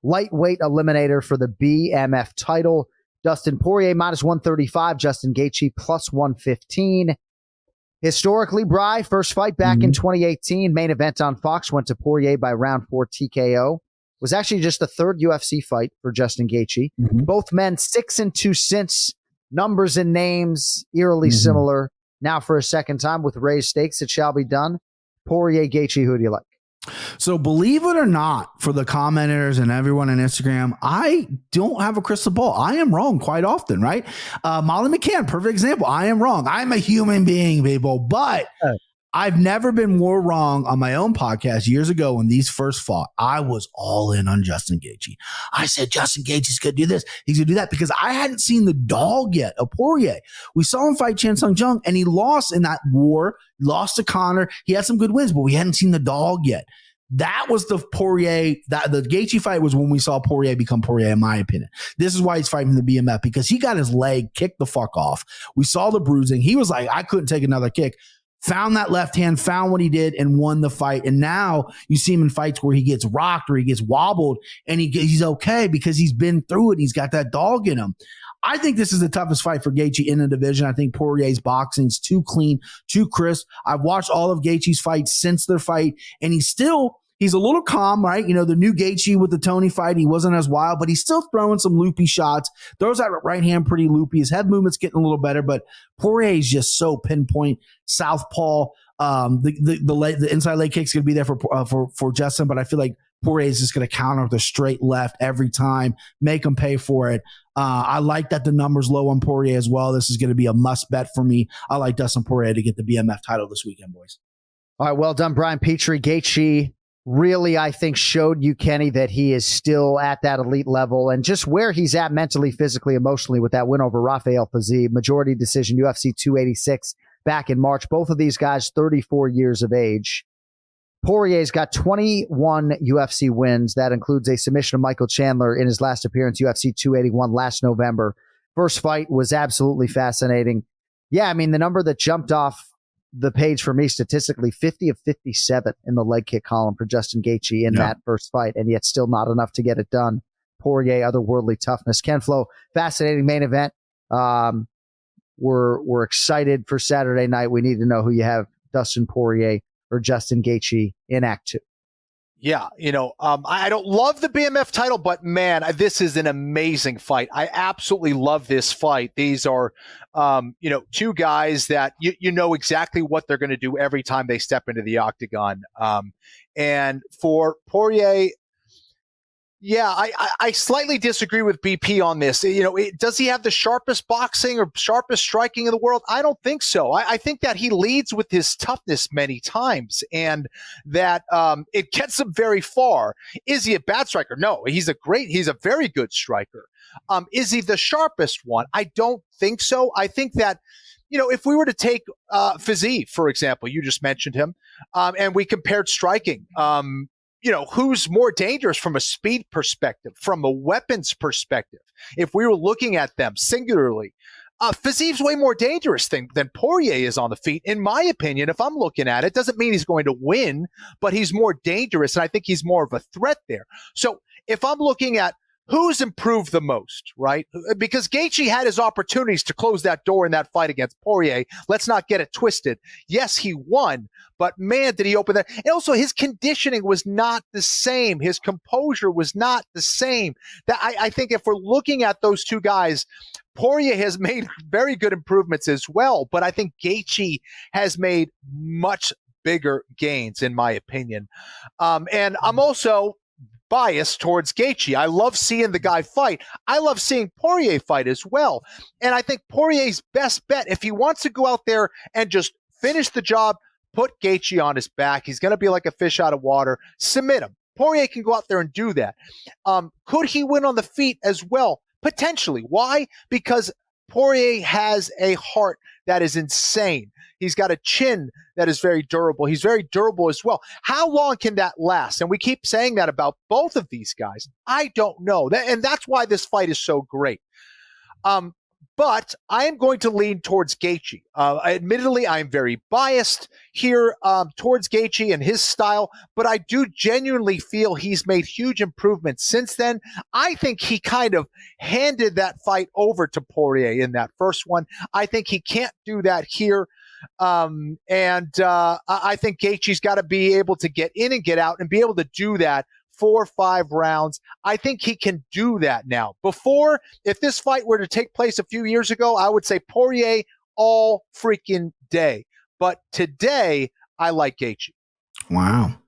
lightweight eliminator for the BMF title. Dustin Poirier minus 135, Justin Gaethje plus 115. Historically, Bri, first fight back in 2018, main event on Fox, went to Poirier by round 4 TKO. Was actually just the third UFC fight for Justin Gaethje. Both men 6-2 since. Numbers and names eerily similar. Now for a second time with raised stakes, it shall be done. Poirier, Gaethje, who do you like? So believe it or not, for the commenters and everyone on Instagram, I don't have a crystal ball. I am wrong quite often, right? Molly McCann, perfect example. I am wrong. I'm a human being, people, but I've never been more wrong on my own podcast years ago when these first fought. I was all in on Justin Gaethje. I said, Justin Gaethje's going to do this. He's going to do that because I hadn't seen the dog yet of Poirier. We saw him fight Chan Sung Jung and he lost in that war, lost to Conor. He had some good wins, but we hadn't seen the dog yet. That was the Poirier, the Gaethje fight was when we saw Poirier become Poirier, in my opinion. This is why he's fighting the BMF, because he got his leg kicked the fuck off. We saw the bruising. He was like, I couldn't take another kick. Found that left hand, found what he did, and won the fight. And now you see him in fights where he gets rocked or he gets wobbled, and he's okay because he's been through it. And he's got that dog in him. I think this is the toughest fight for Gaethje in the division. I think Poirier's boxing's too clean, too crisp. I've watched all of Gaethje's fights since their fight, and he's a little calm, right? You know, the new Gaethje with the Tony fight, he wasn't as wild, but he's still throwing some loopy shots. Throws that right hand pretty loopy. His head movement's getting a little better, but Poirier is just so pinpoint southpaw. The inside leg kick's going to be there for Justin, but I feel like Poirier is just going to counter with a straight left every time, make him pay for it. I like that the number's low on Poirier as well. This is going to be a must bet for me. I like Dustin Poirier to get the BMF title this weekend, boys. All right, well done, Brian Petrie. Gaethje really, I think, showed you, Kenny, that he is still at that elite level and just where he's at mentally, physically, emotionally with that win over Rafael Fiziev, majority decision, UFC 286 back in March. Both of these guys, 34 years of age. Poirier's got 21 UFC wins. That includes a submission of Michael Chandler in his last appearance, UFC 281 last November. First fight was absolutely fascinating. Yeah, I mean, the number that jumped off the page for me statistically, 50 of 57 in the leg kick column for Justin Gaethje in that first fight, and yet still not enough to get it done. Poirier, otherworldly toughness. Ken Flo, fascinating main event. We're excited for Saturday night. We need to know who you have, Dustin Poirier or Justin Gaethje in Act 2. Yeah, I don't love the BMF title, but man, this is an amazing fight. I absolutely love this fight. These are, two guys that you know exactly what they're going to do every time they step into the octagon. And for Poirier, yeah, I slightly disagree with BP on this. Does he have the sharpest boxing or sharpest striking in the world? I don't think so. I think that he leads with his toughness many times and that it gets him very far. Is he a bad striker? No, he's a very good striker. Is he the sharpest one? I don't think so. I think that, if we were to take Fiziev, for example, you just mentioned him, and we compared striking, who's more dangerous from a speed perspective, from a weapons perspective? If we were looking at them singularly, Fiziev's way more dangerous than Poirier is on the feet, in my opinion. If I'm looking at it, doesn't mean he's going to win, but he's more dangerous, and I think he's more of a threat there. So if I'm looking at who's improved the most, right? Because Gaethje had his opportunities to close that door in that fight against Poirier. Let's not get it twisted. Yes, he won, but man, did he open that. And also, his conditioning was not the same. His composure was not the same. I think if we're looking at those two guys, Poirier has made very good improvements as well, but I think Gaethje has made much bigger gains, in my opinion. And I'm also bias towards Gaethje. I love seeing the guy fight. I love seeing Poirier fight as well. And I think Poirier's best bet, if he wants to go out there and just finish the job, put Gaethje on his back. He's going to be like a fish out of water. Submit him. Poirier can go out there and do that. Could he win on the feet as well? Potentially. Why? Because Poirier has a heart that is insane. He's got a chin that is very durable. He's very durable as well. How long can that last? And we keep saying that about both of these guys. I don't know. And that's why this fight is so great. But I am going to lean towards Gaethje. Admittedly, I am very biased here towards Gaethje and his style, but I do genuinely feel he's made huge improvements since then. I think he kind of handed that fight over to Poirier in that first one. I think he can't do that here. I think Gaethje's got to be able to get in and get out and be able to do that 4 or 5 rounds. I think he can do that now. Before, if this fight were to take place a few years ago, I would say Poirier all freaking day. But today, I like Gaethje. Wow.